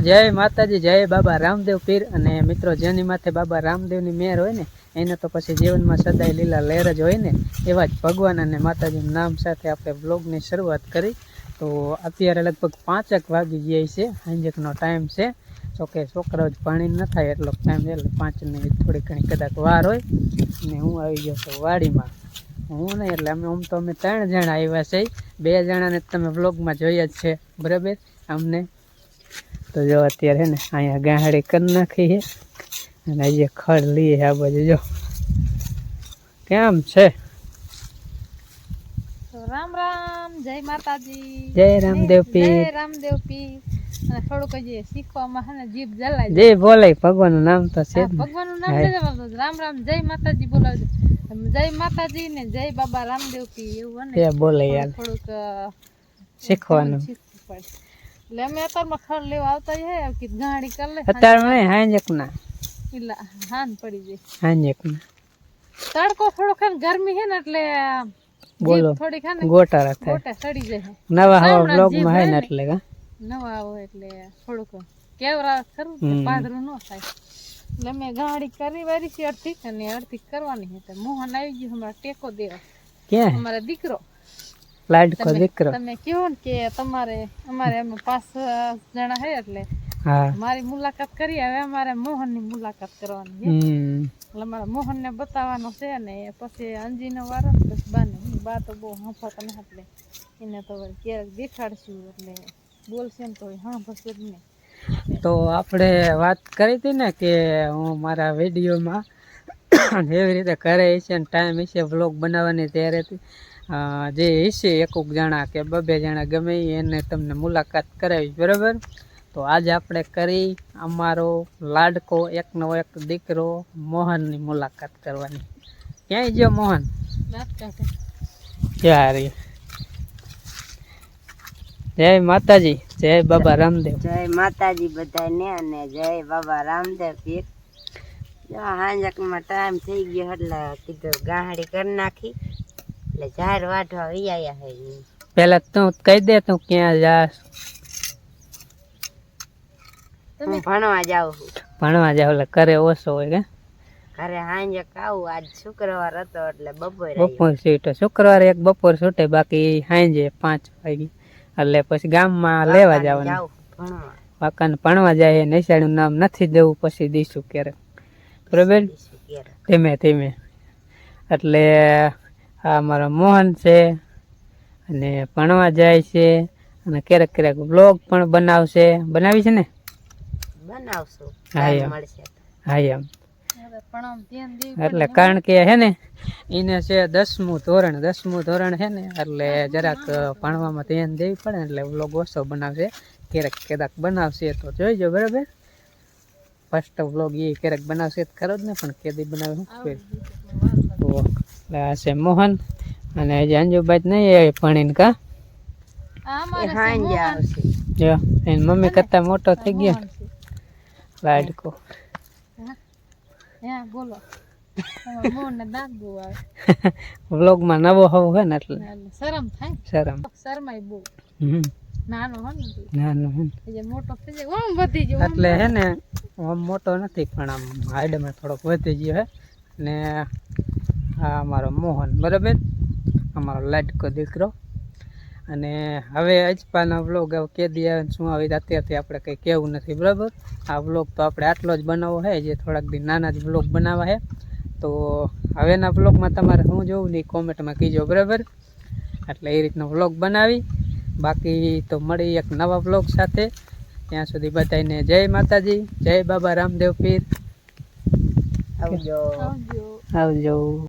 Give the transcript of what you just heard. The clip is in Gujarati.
જય માતાજી, જય બાબા રામદેવ પીર. અને મિત્રો, જેની માથે બાબા રામદેવની મેર હોય ને એને તો પછી જીવનમાં સદાય લીલા લહેર જ હોય ને. એવા જ ભગવાન અને માતાજીનું નામ સાથે આપણે બ્લોગની શરૂઆત કરી. તો અત્યારે લગભગ 5 વાગી જાય છે, સાંજનો ટાઈમ છે. જોકે છોકરાઓ જ પાણી ન થાય એટલો ટાઈમ છે, એટલે 5 મિનિટ થોડી ઘણી કદાચ વાર હોય. અને હું આવી ગયો છું વાડીમાં. હું નહીં એટલે અમે 3 જણા આવ્યા છે. 2 જણાને તમે બ્લોગમાં જોયા જ છે, બરાબર. અમને તો જો અત્યારે ને અહીંયા ગાહડી કરી નાખી છે અને આજે ખડ લઈએ આ બાજુ. જો કેમ છે? રામ રામ, જય માતાજી, જય રામદેવ પીર. જય રામદેવ પીર. અને થોડુંક હજી શીખવામાં હે ને જીભ જલાય. જય બોલાય, ભગવાનનું નામ તો છે. ભગવાનનું નામ લેવાનું. રામ રામ, જય માતાજી બોલાવજો. જય માતાજી ને જય બાબા રામદેવ પીર એવું ને એ બોલે યાર. થોડુંક શીખવાનું. એટલે અમે અત્યારમાં ખડ લેવા આવતા હે કે ગાડી કરી લે. અત્યારે નહીં, હાંજક ના એટલે હાન પડી જાય. હાંજક ના તડકો થોડો ખાન ગરમી હે ને એટલે બોલો થોડી ખાન ગોટા રાખે. ગોટા સડી જાય. નવા હવા બ્લોગ માં હે ને એટલે કા નવા આવો એટલે થોડુંક કેવરા ખરું પાદરું ન થાય. એટલે મેં ગાડી કરી વારી છે અડધી અને અડધી કરવાની છે. મોહન આવી ગયું અમારા ટેકો દેવા. ક્યાં? અમારા દીકરો લાડકો દીકરો. તમે કહો ને કે તમારે અમારે અમે 5 જણા હે એટલે હા, મારી મુલાકાત કરી. હવે અમારે મોહન ની મુલાકાત કરવાની છે. એટલે અમારે મોહન ને બતાવવાનો છે ને પછી અંજી નો વારો પછી બાને બા તો બહુ હંફાતા ને એટલે એને તો ક્યારેક દેખાડશું એટલે બોલશે ને તો સાંભળશે જ નહીં. તો આપણે વાત કરી હતી ને કે હું મારા વિડીયોમાં એવી રીતે ઘરે હશે ને ટાઈમ હશે વ્લોગ બનાવવાની ત્યારે જે હશે 1 જણા કે 2 જણા ગમે એને તમને મુલાકાત કરાવી, બરાબર. તો આજે આપણે કરી અમારો લાડકો એકનો એક દીકરો મોહનની મુલાકાત કરવાની. ક્યાંય ગયો મોહન? ક્યારે? જય માતાજી, જય બાબા રામદેવ. જય માતાજી બધાને અને જય બાબા રામદેવ પીર. હાંજકમાં ટાઈમ થઈ ગયો એટલે કીધું ગાહડી કરી નાખી એટલે ઝાડ વાઢવા વૈયા હે. પેલા તું કહી દે તું ક્યાં જાસ? હું ભણવા જાઉં છું. ભણવા જાવ એટલે ઘરે ઓછો હોય કે? ઘરે હાંજક આવું. આજ શુક્રવાર હતો એટલે બપોરે બપોર છૂટે. શુક્રવારે એક બપોર છૂટે, બાકી સાંજે 5 વાગે. એટલે પછી ગામમાં લેવા જવાનું. ભણવા વાકાને ભણવા જાય. નિશાળનું નામ નથી દેવું, પછી દઈશું ક્યારેક, બરાબર. ધીમે ધીમે. એટલે આ મારો મોહન છે અને ભણવા જાય છે અને ક્યારેક ક્યારેક બ્લોગ પણ બનાવશે. બનાવી છે ને? બનાવશું. હા એમ. મળશે. હા એમ. એટલે કારણ કે હે ને એને છે 10મું ધોરણ. 10મું ધોરણ છે ને એટલે જરાક ભણવામાં ધ્યાન દેવી પડે ને એટલે વ્લોગ ઓછો બનાવશે. ક્યારેક ક્યારેક બનાવશે તો જોઈજો, બરાબર. ફર્સ્ટ વ્લોગ એ ક્યારેક બનાવશે તો ખરો જ ને, પણ કેદી બનાવે તો આ છે મોહન. અને હજી અંજુભાઈ નહીં આવે ભણીને કા? હાંજે આવશે. જો એની મમ્મી કરતા મોટો થઈ ગયો લાડકો. બોલો વ્લોગમાં નવો હોવો હોય ને એટલે શરમ થાય. શરમાય બહુ. નાનો હો ને મોટો થઈ જાય ઓમ વધી ગયો. એટલે હે ને આમ મોટો નથી પણ આમ હાઈડમાં થોડોક વધી ગયો હે. ને આ અમારો મોહન, બરાબર, અમારો લાડકો દીકરો. અને હવે અજપાનો વ્લોગ કેદી આવે શું આવે અત્યારથી આપણે કંઈ કહેવું નથી, બરાબર. આ વ્લોગ તો આપણે આટલો જ બનાવવો છે, જે થોડાક દી નાના જ વ્લોગ બનાવવા છે. તો હવેના વ્લોગમાં તમારે શું જોવું ને કોમેન્ટમાં કહીજો, બરાબર. એટલે એ રીતનો વ્લોગ બનાવી. બાકી તો મળી એક નવા વ્લોગ સાથે. ત્યાં સુધી બધાને જય માતાજી, જય બાબા રામદેવ પીર. આવજો. આવજો.